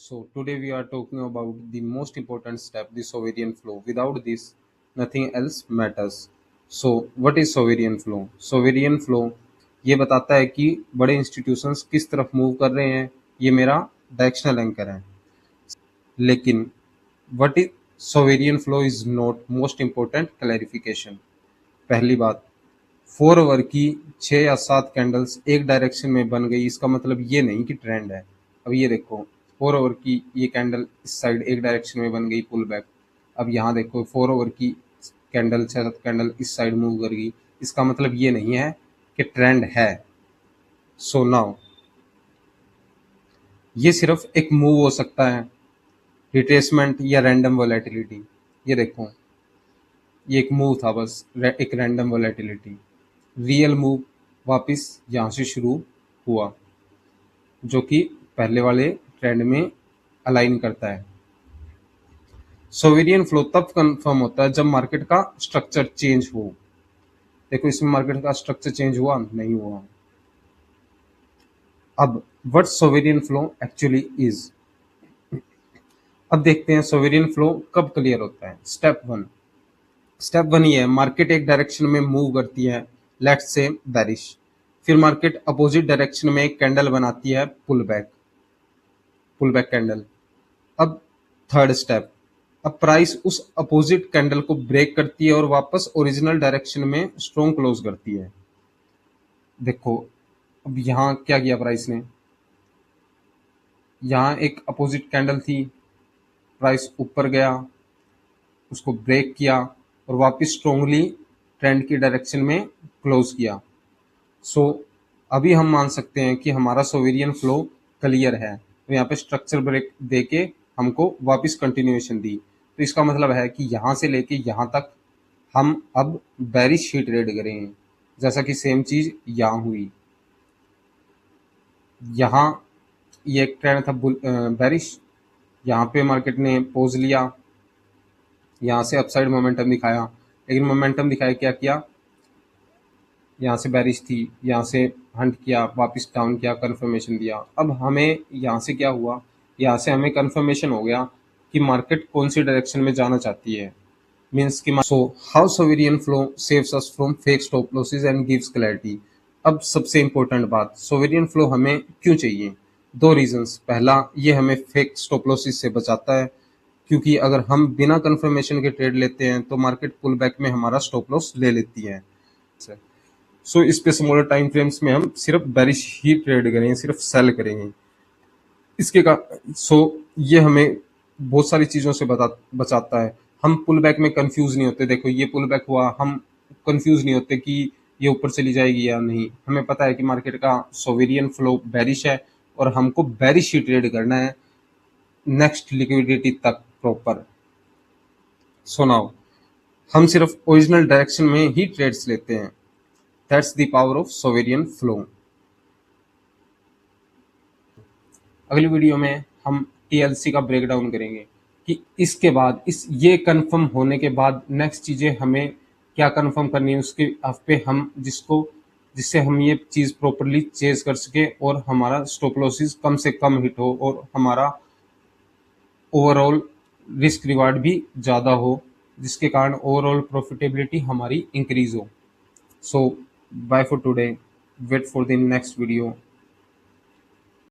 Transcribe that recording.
So today we are talking about the most important step, the sovereign flow. Without this, nothing else matters. So what is sovereign flow? Sovereign flow ये बताता है कि बड़े institutions किस तरफ move कर रहे हैं, ये मेरा डायरेक्शनल एंकर है. लेकिन what is sovereign flow is not most important clarification. पहली बात, 4 आवर की 6 या 7 कैंडल्स एक डायरेक्शन में बन गई, इसका मतलब ये नहीं कि ट्रेंड है. अब ये देखो, 4 आवर की ये कैंडल इस साइड एक डायरेक्शन में बन गई, पुल बैक. अब यहाँ देखो 4 आवर की कैंडल 6 7 कैंडल इस साइड मूव कर गई, इसका मतलब ये नहीं है कि ट्रेंड है. सो नाउ ये सिर्फ एक मूव हो सकता है, रिट्रेसमेंट या रैंडम वोलेटिलिटी. ये देखो, ये एक मूव था, बस एक रैंडम वोलेटिलिटी. रियल मूव वापस यहाँ से शुरू हुआ, जो कि पहले वाले ट्रेंड में अलाइन करता है. सोवेरियन फ्लो तब कंफर्म होता है जब मार्केट का स्ट्रक्चर चेंज हो. देखो, इसमें मार्केट का स्ट्रक्चर चेंज हुआ नहीं हुआ. अब what sovereign flow actually is. अब देखते हैं सोवेरियन फ्लो कब क्लियर होता है. स्टेप वन ये है, मार्केट एक डायरेक्शन में मूव करती है, लेट्स से बेरिश. फिर मार्केट अपोजिट डायरेक्शन में एक कैंडल बनाती है, पुल बैक कैंडल. अब थर्ड स्टेप, अब प्राइस उस अपोजिट कैंडल को ब्रेक करती है और वापस ओरिजिनल डायरेक्शन में स्ट्रॉन्ग क्लोज करती है. देखो, अब यहाँ क्या किया प्राइस ने, यहाँ एक अपोजिट कैंडल थी, प्राइस ऊपर गया, उसको ब्रेक किया और वापस स्ट्रॉन्गली ट्रेंड की डायरेक्शन में क्लोज किया. सो अभी हम मान सकते हैं कि हमारा सोवेरियन फ्लो क्लियर है. तो यहाँ पे स्ट्रक्चर ब्रेक देके हमको वापस कंटिन्यूएशन दी, तो इसका मतलब है कि यहाँ से लेके यहाँ तक हम अब बेरिश ही ट्रेड करेंगे, जैसा कि सेम चीज यहाँ हुई. यहाँ ये एक ट्रेंड था बेरिश, यहाँ पे मार्केट ने पोज लिया, यहाँ से अपसाइड मोमेंटम दिखाया, लेकिन मोमेंटम दिखाया क्या किया, यहाँ से बेरिश थी, यहाँ से हंट किया, वापस डाउन किया, कंफर्मेशन दिया. अब हमें यहाँ से क्या हुआ, यहाँ से हमें कंफर्मेशन हो गया कि मार्केट कौन सी डायरेक्शन में जाना चाहती है. मीन्स कि so how sovereign flow saves us from fake stop losses and gives clarity. अब सबसे इंपॉर्टेंट बात, सोवेरियन फ्लो हमें क्यों चाहिए. 2 रीजंस. पहला, ये हमें फेक स्टॉप लॉसेस से बचाता है, क्योंकि अगर हम बिना कंफर्मेशन के ट्रेड लेते हैं तो मार्केट पुल बैक में हमारा स्टॉप लॉस ले लेती है. सो इस पे स्मॉलर टाइम फ्रेम्स में हम सिर्फ बेरिश ही ट्रेड करेंगे, सिर्फ सेल करेंगे. इसके का सो ये हमें बहुत सारी चीज़ों से बचाता है. हम पुल बैक में कंफ्यूज नहीं होते. देखो, ये पुल बैक हुआ, हम कंफ्यूज नहीं होते कि ये ऊपर चली जाएगी या नहीं. हमें पता है कि मार्केट का सोवेरियन फ्लो बेरिश है और हमको बेरिश ही ट्रेड करना है नेक्स्ट लिक्विडिटी तक प्रॉपर. सो नाउ हम सिर्फ ओरिजिनल डायरेक्शन में ही ट्रेड्स लेते हैं. That's the power of sovereign flow. अगली वीडियो में हम टीएलसी का ब्रेकडाउन करेंगे कि इसके बाद ये कंफर्म होने के बाद नेक्स्ट चीजें हमें क्या कंफर्म करनी है, उसके पे हम जिससे हम ये चीज प्रॉपरली चेज कर सके और हमारा स्टॉप लॉसेस कम से कम हिट हो और हमारा ओवरऑल रिस्क रिवार्ड भी ज़्यादा हो, जिसके कारण ओवरऑल प्रॉफिटेबिलिटी हमारी इंक्रीज हो. So bye for today, wait for the next video.